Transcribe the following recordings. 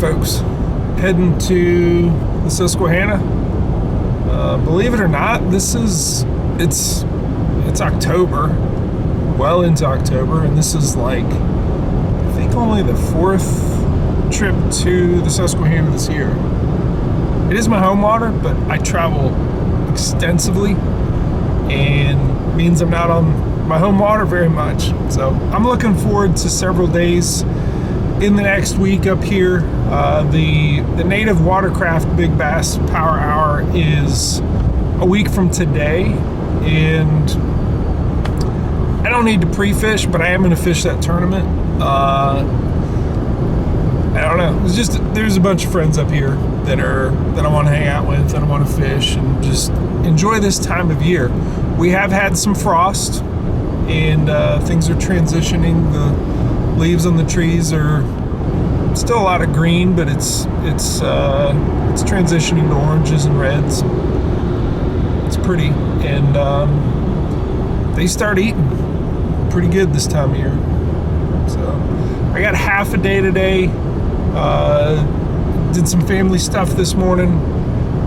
folks, heading to the Susquehanna. Believe it or not, it's October, well into October, and this is like, I think only the 4th trip to the Susquehanna this year. It is my home water, but I travel extensively, and means I'm not on my home water very much. So I'm looking forward to several days in the next week up here. The native watercraft big bass power hour is a week from today, and I don't need to pre-fish, but I am going to fish that tournament. I don't know. There's a bunch of friends up here that I want to hang out with, and I want to fish and just enjoy this time of year. We have had some frost, and things are transitioning. The leaves on the trees are still a lot of green, but it's transitioning to oranges and reds. It's pretty, and they start eating pretty good this time of year. So I got half a day today. Did some family stuff this morning,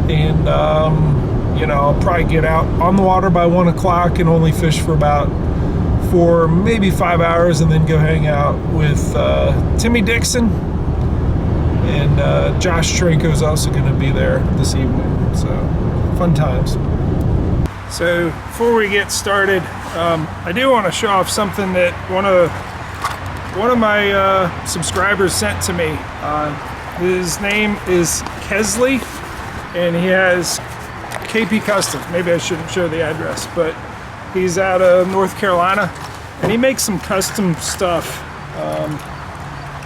and I'll probably get out on the water by 1 o'clock and only fish for about 4, maybe 5 hours, and then go hang out with Timmy Dixon, and Josh Tranko is also going to be there this evening. So fun times. So before we get started, I do want to show off something that one of my subscribers sent to me. His name is Kesley, and he has KP Customs. Maybe I shouldn't show the address, but he's out of North Carolina, and he makes some custom stuff,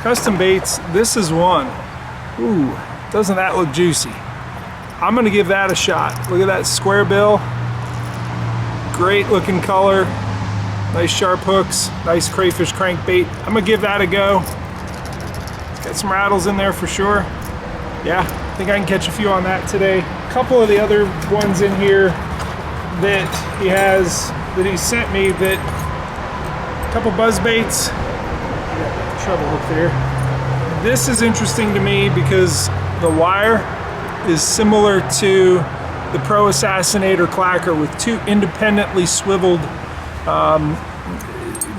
custom baits. This is one. Ooh, doesn't that look juicy? I'm gonna give that a shot. Look at that square bill. Great looking color, nice sharp hooks, nice crayfish crankbait. I'm gonna give that a go. It's got some rattles in there for sure. Yeah, I think I can catch a few on that today. A couple of the other ones in here that he sent me, that a couple buzz baits. Got trouble up there. This is interesting to me because the wire is similar to the Pro Assassinator clacker with 2 independently swiveled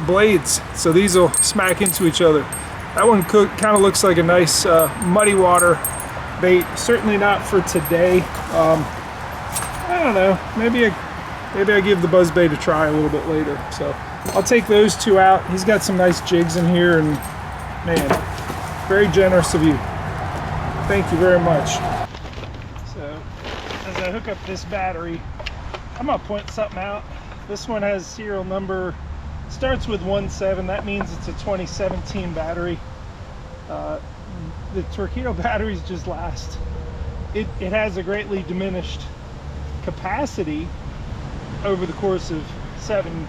blades, so these will smack into each other. That one kind of looks like a nice muddy water bait. Certainly not for today. I don't know, maybe I give the buzz bait a try a little bit later. So I'll take those 2 out. He's got some nice jigs in here, and man, very generous of you. Thank you very much. So as I hook up this battery, I'm gonna point something out. This one has serial number, starts with 17. That means it's a 2017 battery. The Torpedo batteries just last. It has a greatly diminished capacity over the course of 7+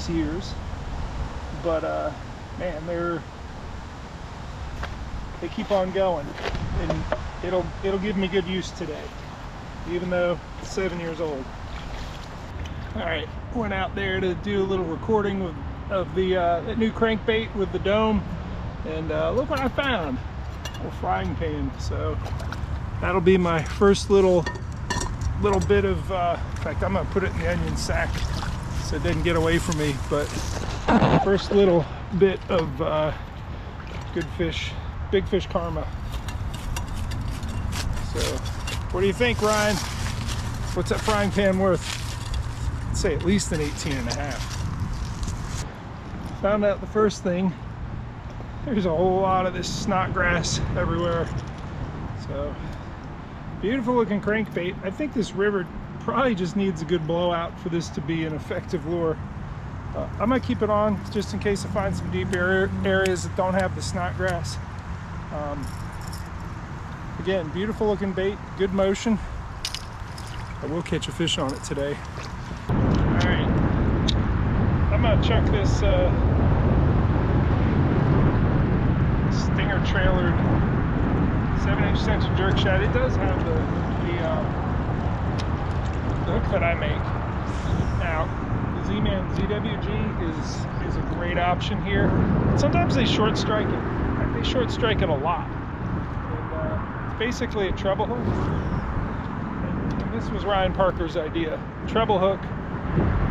years, but man, they keep on going, and it'll give me good use today, even though it's 7 years old. All right, went out there to do a little recording of the new crankbait with the dome, and look what I found. A little frying pan. So that'll be my first little bit of, in fact, I'm gonna put it in the onion sack so it doesn't get away from me, but first little bit of good fish, big fish karma. So what do you think, Ryan? What's that frying pan worth? I'd say at least an 18.5. Found out the first thing, there's a whole lot of this snot grass everywhere. So beautiful looking crankbait. I think this river probably just needs a good blowout for this to be an effective lure. I might keep it on just in case I find some deep areas that don't have the snot grass. Again, beautiful looking bait, good motion. I will catch a fish on it today. All right, I'm gonna chuck this stinger trailered 7-inch Scented Jerk ShadZ. It does have the hook that I make. Now, the Z-Man ZWG is a great option here. Sometimes they short strike it. In fact, they short strike it a lot. And basically a treble hook. And this was Ryan Parker's idea. Treble hook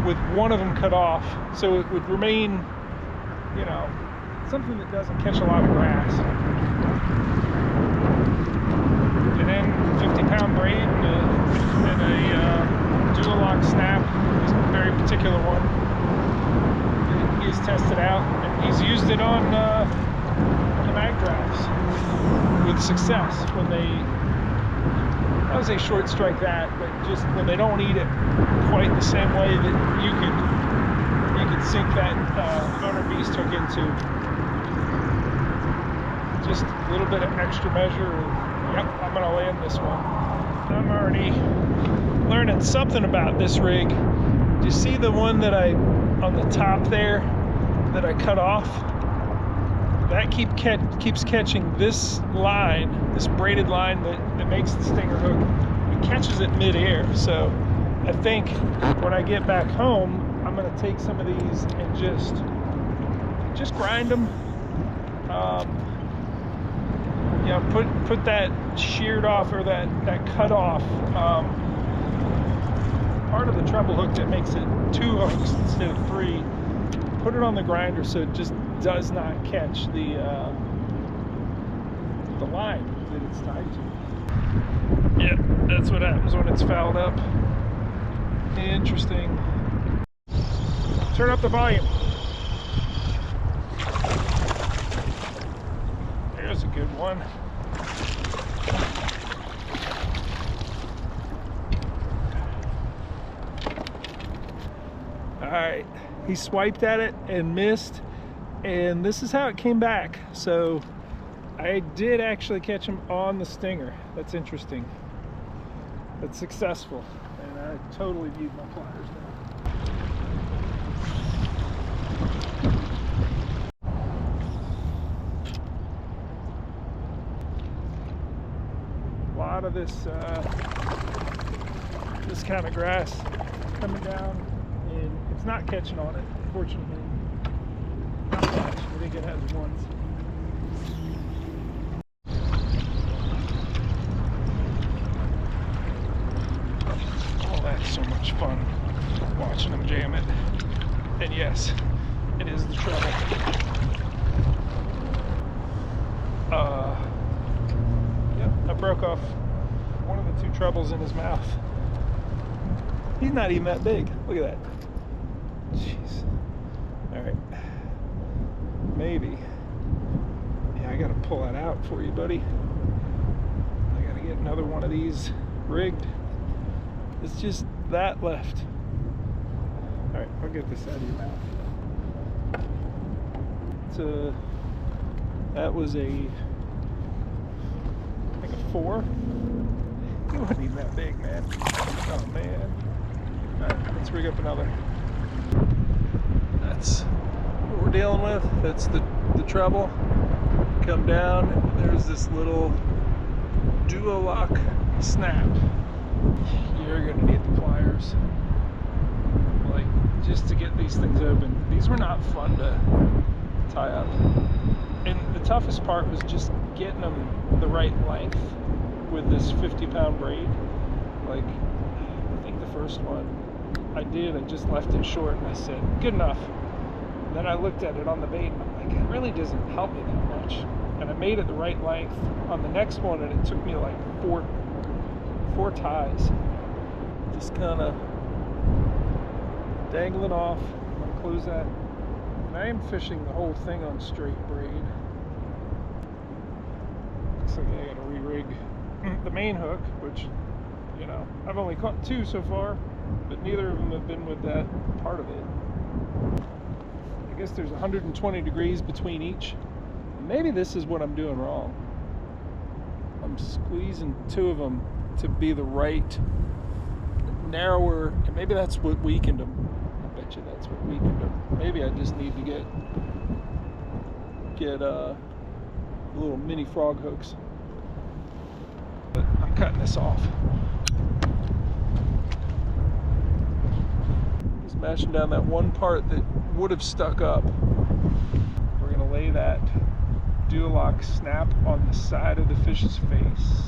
with one of them cut off, so it would remain, you know, something that doesn't catch a lot of grass. And then 50-pound braid and a dual lock snap, this very particular one. He's tested out, and he's used it on the mag drafts with success when they, I would say short strike that, but just when they don't eat it quite the same way that you could sink that owner beast hook into. Just a little bit of extra measure, and yep, I'm gonna land this one. I'm already learning something about this rig. Do you see the one that on the top there that I cut off? That keeps catching this line, this braided line that makes the stinger hook. It catches it mid-air. So I think when I get back home, I'm gonna take some of these and just grind them. Yeah, put that sheared off, or that cut off part of the treble hook that makes it 2 hooks instead of 3. Put it on the grinder so it just does not catch the line that it's tied to. Yeah, that's what happens when it's fouled up. Interesting. Turn up the volume. There's a good one. All right, he swiped at it and missed, and this is how it came back. So I did actually catch him on the stinger. That's interesting. That's successful, and I totally viewed my pliers now. A lot of this kind of grass coming down, and it's not catching on it, unfortunately. Not much. I think it has once. Oh, that's so much fun watching them jam it. And yes, it is the treble. Yep, I broke off one of the 2 trebles in his mouth. He's not even that big. Look at that. Jeez. All right. Maybe. Yeah, I gotta pull that out for you, buddy. I gotta get another one of these rigged. It's just that left. All right, I'll get this out of your mouth. That was I think a 4. He wasn't even that big, man. Oh, man. All right, let's rig up another. That's what we're dealing with. That's the treble. Come down, there's this little duo lock snap. You're gonna need the pliers, like, just to get these things open. These were not fun to tie up, and the toughest part was just getting them the right length with this 50-pound braid. Like, I think the first one I just left it short, and I said, good enough. And then I looked at it on the bait, and I'm like, it really doesn't help me that much. And I made it the right length on the next one, and it took me like four ties. Just kind of dangling off. I'm gonna close that. And I am fishing the whole thing on straight braid. Looks like I gotta re-rig the main hook, which, you know, I've only caught 2 so far, but neither of them have been with that part of it. I guess there's 120 degrees between each. Maybe this is what I'm doing wrong. I'm squeezing 2 of them to be the right, narrower, and maybe that's what weakened them. I bet you that's what weakened them. Maybe I just need to get little mini frog hooks. But I'm cutting this off. Just mashing down that one part that would have stuck up. We're gonna lay that Duolock snap on the side of the fish's face.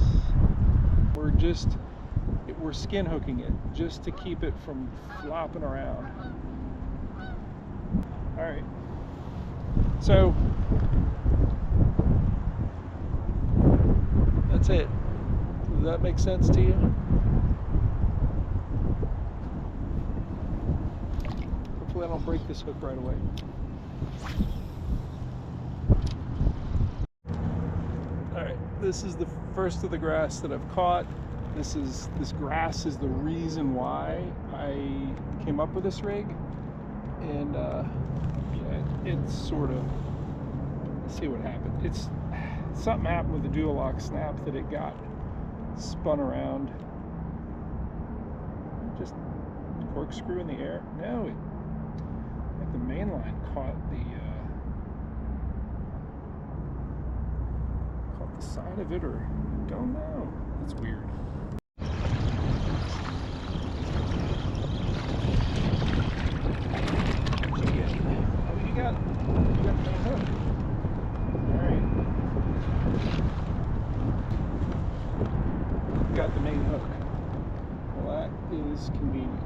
We're skin hooking it just to keep it from flopping around. All right, so that's it. Does that make sense to you? Hopefully I don't break this hook right away. All right, this is the first of the grass that I've caught. This grass is the reason why I came up with this rig. And yeah, it's sort of, let's see what happened. Something happened with the Duolock snap that it got spun around. Just corkscrew in the air. No, I think the main line caught the side of it, or I don't know. That's weird. You got the main hook. Alright. Got the main hook. Well, that is convenient.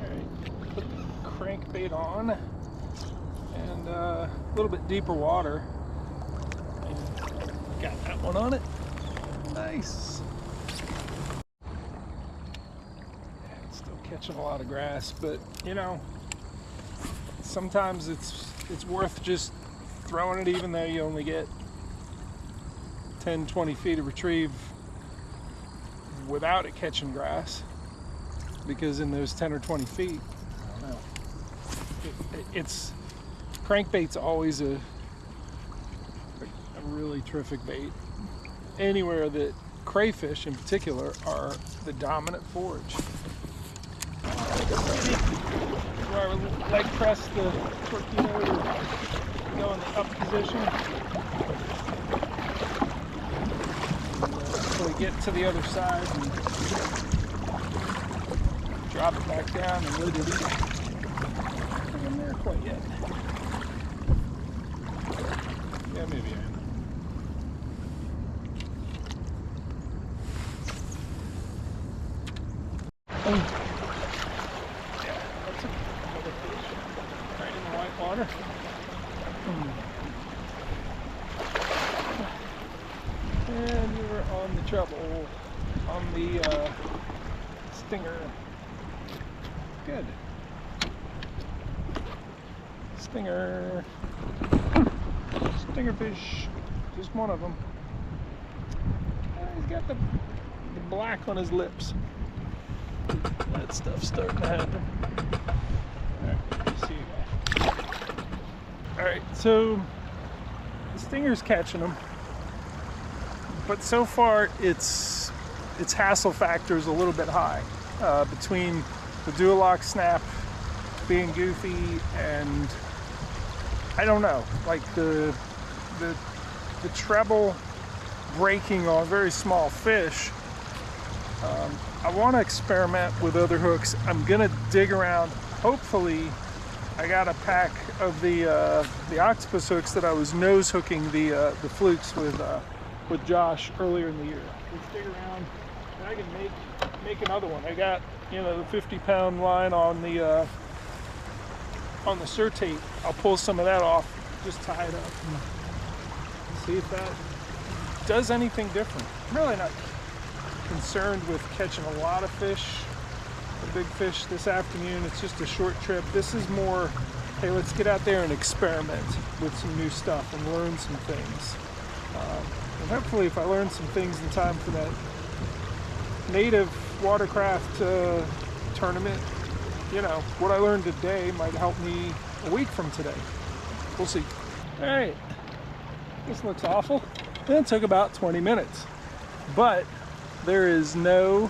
Alright. Put the crankbait on. And a little bit deeper water. And got that one on it. Nice. Catching a lot of grass, but you know, sometimes it's worth just throwing it, even though you only get 10-20 feet of retrieve without it catching grass, because in those 10 or 20 feet, I don't know, it's crankbait's always a really terrific bait anywhere that crayfish in particular are the dominant forage. Where I leg press the torpedo to go in the up position. So we get to the other side and drop it back down and let it eat. Not in there quite yet. Yeah, maybe I am. Water. And we were on the treble, on the stinger. Good. Stinger fish. Just one of them. He's got the black on his lips. That stuff's starting to happen. Alright, see you guys. Alright, so the stinger's catching them, but so far its hassle factor is a little bit high, between the Duolock snap being goofy and I don't know, like the treble breaking on very small fish. I want to experiment with other hooks. I'm gonna dig around. Hopefully I got a pack of the octopus hooks that I was nose hooking the flukes with Josh earlier in the year. Let's dig around and I can make another one. I got, you know, the 50-pound line on the Surtape. I'll pull some of that off, just tie it up and see if that does anything different. I'm really not concerned with catching a lot of fish, a big fish this afternoon. It's just a short trip. This is more, hey, let's get out there and experiment with some new stuff and learn some things. And hopefully if I learn some things in time for that native watercraft tournament, you know, what I learned today might help me a week from today. We'll see. All right, this looks awful. It took about 20 minutes, but there is no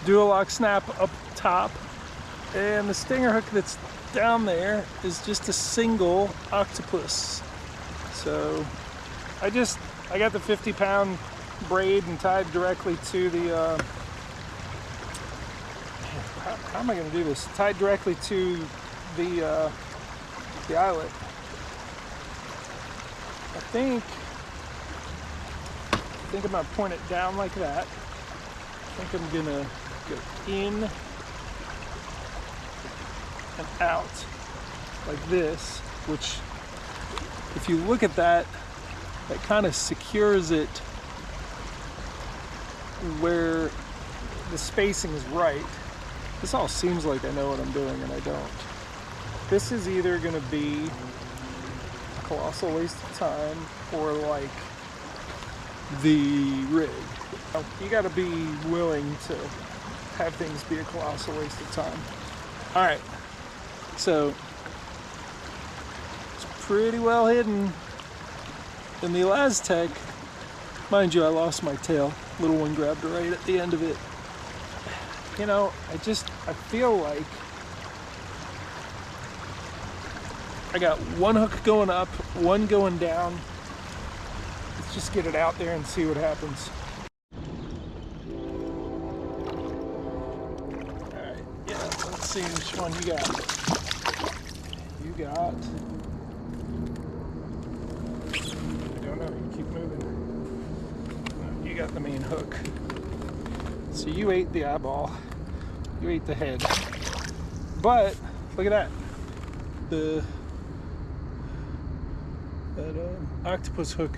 Duolock snap up top, and the stinger hook that's down there is just a single octopus. So I got the 50-pound braid and tied directly to the how am I going to do this? Tied directly to the the eyelet. I think I'm gonna point it down like that. I think I'm gonna go in and out like this, which if you look at that, that kind of secures it where the spacing is right. This all seems like I know what I'm doing and I don't. This is either gonna be a colossal waste of time or like the rig. You gotta be willing to have things be a colossal waste of time. All right, so it's pretty well hidden in the Aztec. Mind you, I lost my tail. Little one grabbed it right at the end of it. You know, I feel like I got one hook going up, one going down. Let's just get it out there and see what happens. All right, yeah, let's see which one you got. You got, I don't know, you keep moving. No, you got the main hook. So you ate the eyeball, you ate the head. But look at that. That octopus hook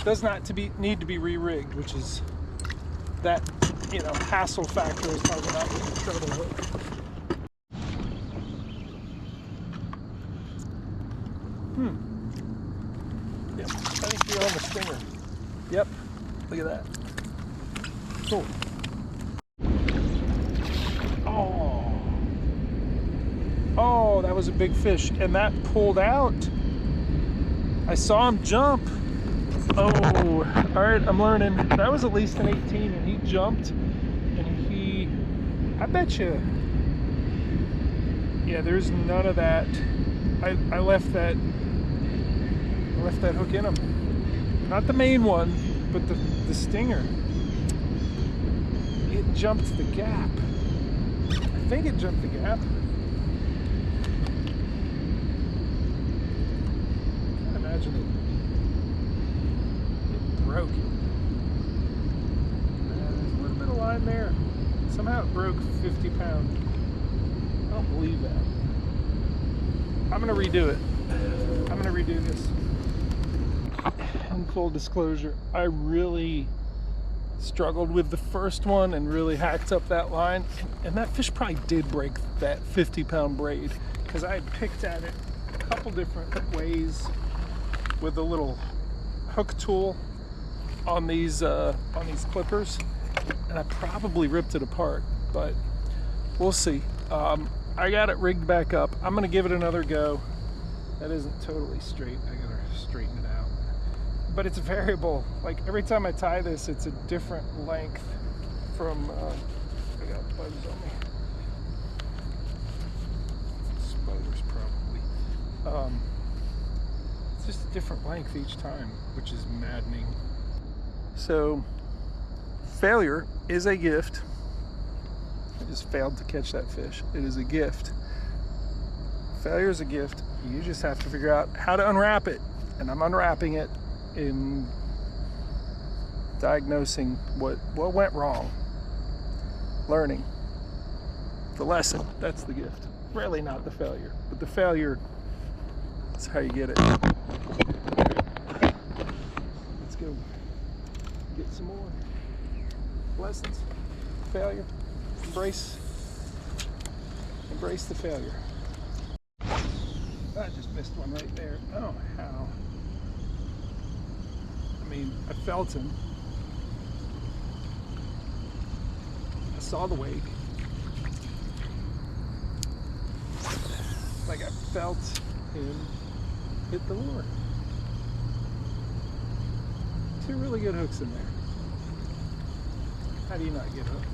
does not need to be re-rigged, which is that, you know, hassle factor is probably not with the treble hook. Yep, I think you're on the stinger. Yep, look at that. Cool. Oh, that was a big fish, and that pulled out. I saw him jump. Oh, all right, I'm learning. That was at least an 18, and he jumped, and I bet you, yeah, there's none of that. I left that hook in him. Not the main one, but the stinger. It jumped the gap. I think it jumped the gap. Imagine it broke it. There's a little bit of line there. Somehow it broke 50 pound. I don't believe that. I'm gonna redo it. I'm gonna redo this. In full disclosure, I really struggled with the first one and really hacked up that line. And that fish probably did break that 50 pound braid because I had picked at it a couple different ways with a little hook tool on these clippers, and I probably ripped it apart, but we'll see. I got it rigged back up. I'm gonna give it another go. That isn't totally straight. I gotta straighten it out. But it's variable. Like every time I tie this, it's a different length from, I got bugs on me. Spiders probably. It's just a different length each time, which is maddening. So, failure is a gift. I just failed to catch that fish. It is a gift. Failure is a gift. You just have to figure out how to unwrap it. And I'm unwrapping it in diagnosing what went wrong. Learning. The lesson, that's the gift. Really not the failure, but the failure is how you get it. Let's go get some more lessons. Failure. Embrace the failure. I just missed one right there. Oh, how? I mean, I felt him. I saw the wake. Like I felt him hit the lure. Two really good hooks in there. How do you not get hooked?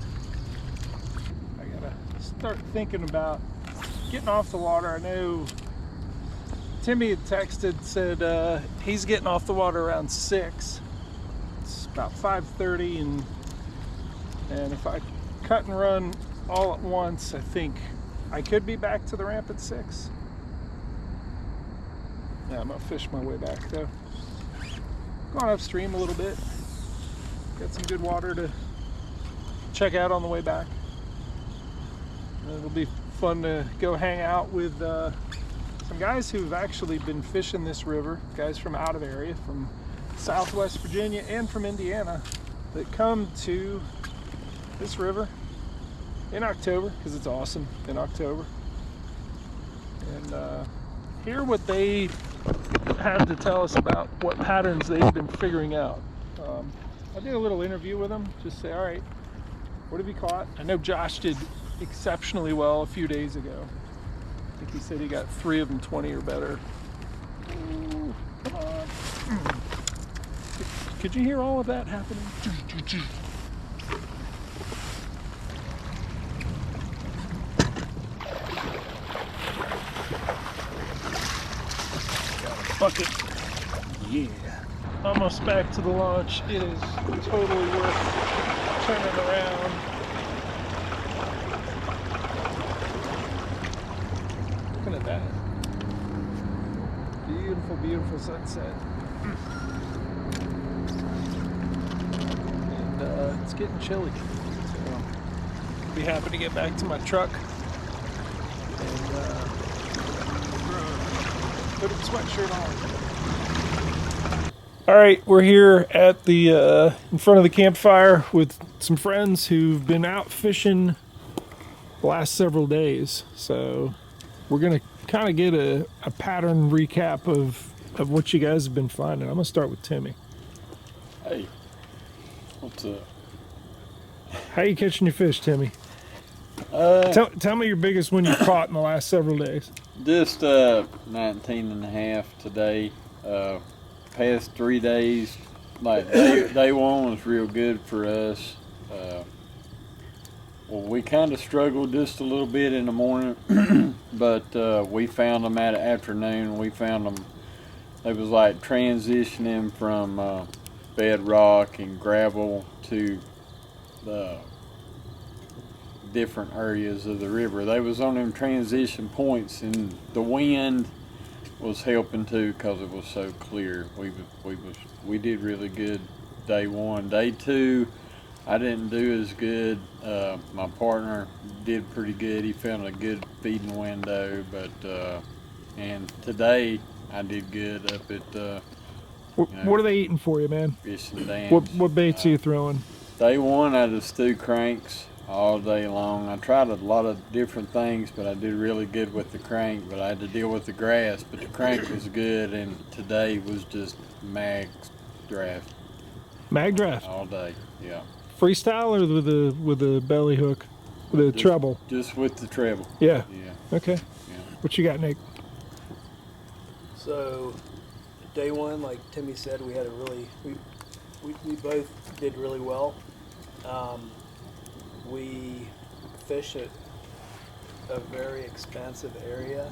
I gotta start thinking about getting off the water. I know Timmy had texted, said he's getting off the water around 6. It's about 5:30, and if I cut and run all at once, I think I could be back to the ramp at 6. Yeah, I'm gonna fish my way back though. Going upstream a little bit. Got some good water to check out on the way back. It'll be fun to go hang out with some guys who've actually been fishing this river, guys from out of area, from Southwest Virginia and from Indiana, that come to this river in October, because it's awesome in October, and hear what they have to tell us about what patterns they've been figuring out. I did a little interview with them, just say, all right, what have you caught? I know Josh did exceptionally well a few days ago. I think he said he got 3 of them 20 or better. Ooh, come on. Could you hear all of that happening? Got a bucket. Yeah. Almost back to the launch. It is totally worth turning around. Looking at that. Beautiful, beautiful sunset. And it's getting chilly. So I'll be happy to get back to my truck and put a sweatshirt on. All right, we're here at the in front of the campfire with some friends who've been out fishing the last several days. So we're gonna kind of get a pattern recap of what you guys have been finding. I'm gonna start with Timmy. Hey, what's up? How you catching your fish, Timmy? Tell me your biggest one you caught in the last several days. Just 19 and a half today. Past 3 days, like day one was real good for us. Well, we kind of struggled just a little bit in the morning, but we found them at afternoon. We found them, it was like transitioning from bedrock and gravel to the different areas of the river. They was on them transition points, and the wind was helping too because it was so clear. We did really good day one. Day two, I didn't do as good. My partner did pretty good. He found a good feeding window, but and today I did good up at What are they eating for you, man? Fishing Dams. What baits are you throwing? Day one, I just threw cranks all day long. I tried a lot of different things, but I did really good with the crank, but I had to deal with the grass. But the crank was good, and today was just mag draft. Mag draft? All day, yeah. Freestyle or with the belly hook? The treble? Just with the treble. Yeah. Yeah. Okay. Yeah. What you got, Nick? So, day one, like Timmy said, we had a really, we both did really well. We fish at a very expansive area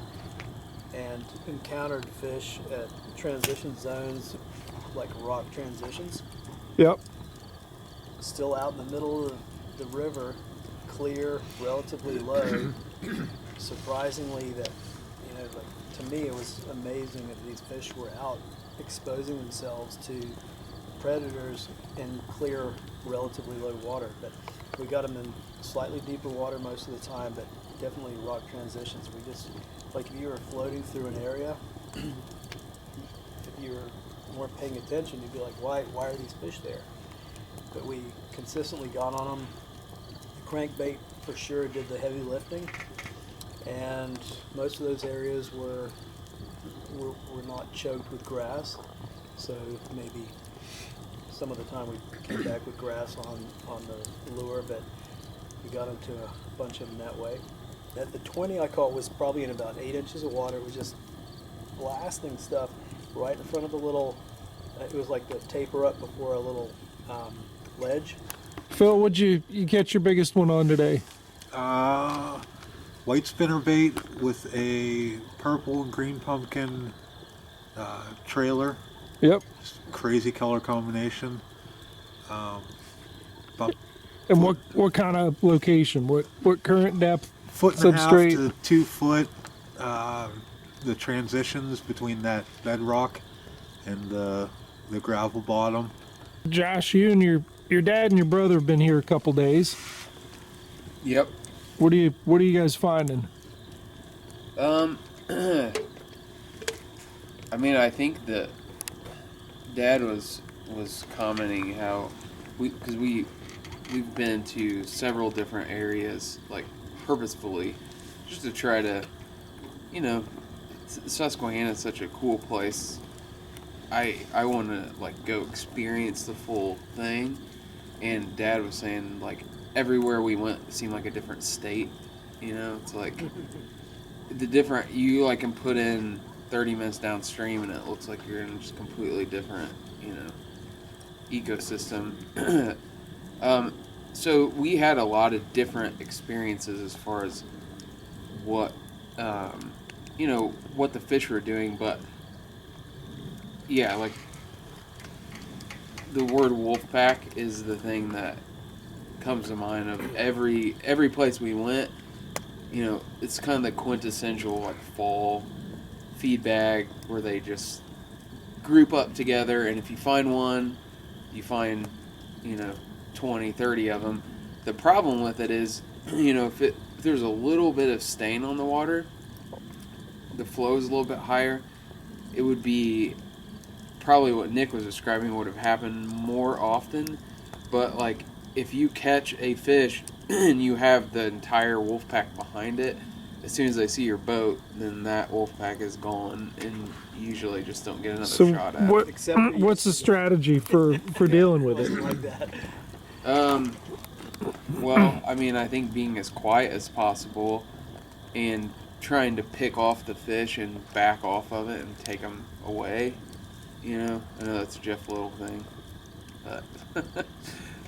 and encountered fish at transition zones, like rock transitions. Yep. Still out in the middle of the river, clear, relatively low. Surprisingly, that, you know, like, to me, it was amazing that these fish were out exposing themselves to predators in clear, relatively low water. But we got them in slightly deeper water most of the time, but definitely rock transitions. We just, like, if you were floating through an area, if you weren't paying attention, you'd be like, why are these fish there? But we consistently got on them. The crankbait for sure did the heavy lifting, and most of those areas were not choked with grass, so maybe some of the time we came back with grass on the lure, but we got into a bunch of them that way. At the 20 I caught was probably in about 8 inches of water. It was just blasting stuff right in front of the little, it was like the taper up before a little ledge. Phil, what'd you catch your biggest one on today? White spinnerbait with a purple and green pumpkin trailer. Yep. Just crazy color combination. And what kind of location? What current depth? Foot and a half substrate? to 2 foot. the transitions between that bedrock and the gravel bottom. Josh, you and your dad and your brother have been here a couple days. Yep. What are you guys finding? I mean, I think that Dad was commenting how we've been to several different areas, like purposefully, just to try to, you know, Susquehanna is such a cool place. I want to like go experience the full thing, and Dad was saying like everywhere we went seemed like a different state. You know, it's like the different you like can put in 30 minutes downstream and it looks like you're in just completely different, you know, ecosystem. So we had a lot of different experiences as far as what you know, what the fish were doing, but yeah, like the word wolf pack is the thing that comes to mind of every place we went. You know, it's kind of the quintessential like fall feed bag where they just group up together, and if you find one, you find, you know, 20, 30 of them. The problem with it is, you know, if there's a little bit of stain on the water, the flow is a little bit higher, it would be probably what Nick was describing would have happened more often. But like if you catch a fish and you have the entire wolf pack behind it, as soon as they see your boat, then that wolf pack is gone, and you usually just don't get another shot at it. Except What's the strategy for dealing with it? wasn't like that. Well, I mean, I think being as quiet as possible and trying to pick off the fish and back off of it and take them away. You know, I know that's a Jeff Little thing, but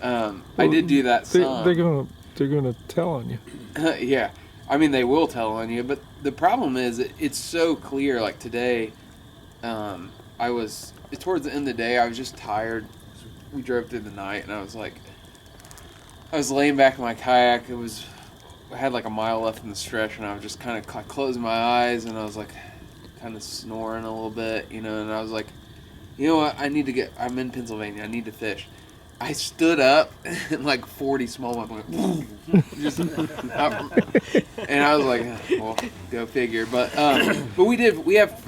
I did do that some. They're gonna tell on you. Yeah, I mean they will tell on you, but the problem is it's so clear. Like today, towards the end of the day, I was just tired. We drove through the night, and I was laying back in my kayak. I had like a mile left in the stretch, and I was just kind of closing my eyes, and I was like kind of snoring a little bit, you know, and I was like, you know what, I'm in Pennsylvania, I need to fish. I stood up and like 40 smallmouth went and I was like, well, go figure. But we have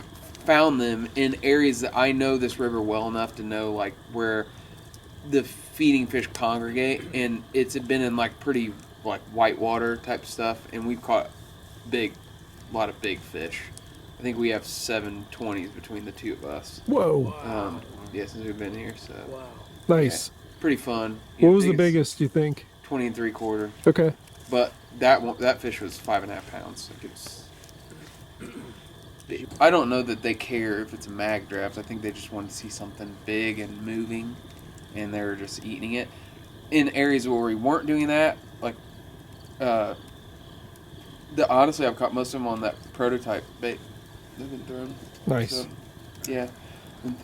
found them in areas that I know this river well enough to know like where the feeding fish congregate, and it's been in like pretty like whitewater type stuff, and we've caught a lot of big fish. I think we have 720s between the two of us. Whoa. Yeah, since we've been here, so. Wow. Nice. Yeah, pretty fun. What was the biggest, you think? 20 3/4. Okay. But that fish was 5.5 pounds. Like it's big. I don't know that they care if it's a mag draft. I think they just want to see something big and moving, and they were just eating it. In areas where we weren't doing that, like, honestly, I've caught most of them on that prototype bait they've been thrown. Nice. So, yeah.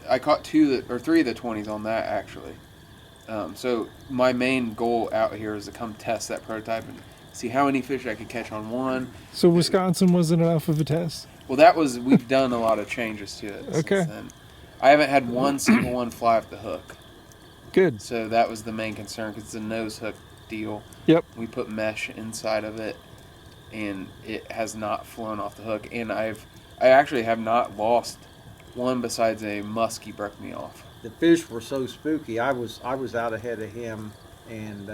I caught 3 of the 20s on that, actually. So my main goal out here is to come test that prototype and see how many fish I could catch on one. So Wisconsin wasn't enough of a test? Well, we've done a lot of changes to it Okay. since then. I haven't had one single one fly off the hook. Good. So that was the main concern, because it's a nose hook deal. Yep. We put mesh inside of it, and it has not flown off the hook. And I actually have not lost one besides a muskie broke me off. The fish were so spooky. I was out ahead of him, and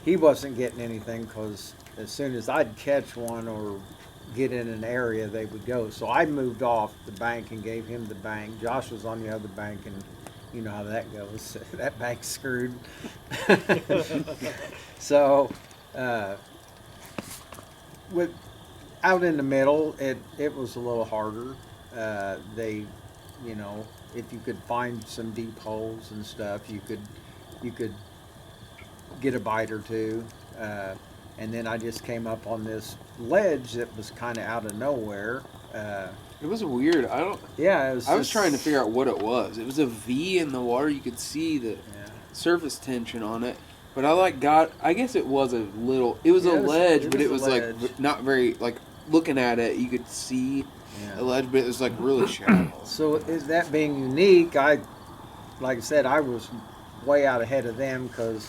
he wasn't getting anything, because as soon as I'd catch one or get in an area, they would go. So I moved off the bank and gave him the bank. Josh was on the other bank, and you know how that goes. That bank's screwed. So out in the middle, it was a little harder. You know, if you could find some deep holes and stuff, you could get a bite or two. And then I just came up on this ledge that was kind of out of nowhere. It was weird. Yeah, it was. I was trying to figure out what it was. It was a V in the water. You could see the surface tension on it. But I guess it was a little. It was a ledge, but it was like not very like looking at it, you could see Yeah. the ledge, but it was like really shallow. So is that being unique? Like I said, I was way out ahead of them because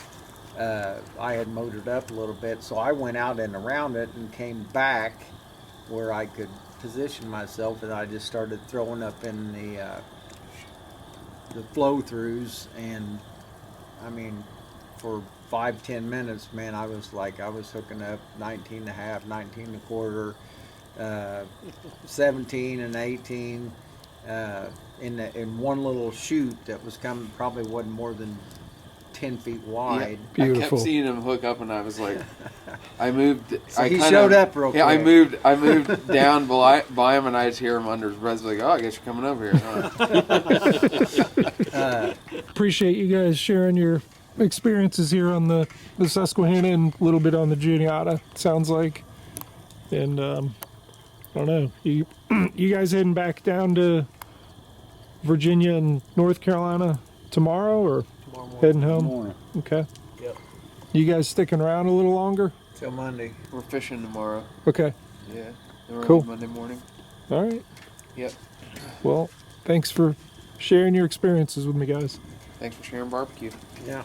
I had motored up a little bit. So I went out and around it and came back where I could position myself, and I just started throwing up in the flow throughs. And I mean, for 5-10 minutes, man, I was hooking up 19 and a half, 19 and a quarter, 17 and 18 in one little chute that was coming, probably wasn't more than 10 feet wide. I Beautiful. kept seeing him hook up, and I was like, I moved. So I he kind showed of, up real Yeah, quick. I moved down by him, and I just hear him under his breath, like, "Oh, I guess you're coming over here." Huh? Appreciate you guys sharing your experiences here on the Susquehanna and a little bit on the Juniata, sounds like. And I don't know, you guys heading back down to Virginia and North Carolina tomorrow, or Tomorrow morning. heading home? Morning. Okay. Yep. You guys sticking around a little longer? Till Monday. We're fishing tomorrow. Okay. Yeah. And we're Cool. on Monday morning. All right. Yep. Well, thanks for sharing your experiences with me, guys. Thanks for sharing barbecue. Yeah.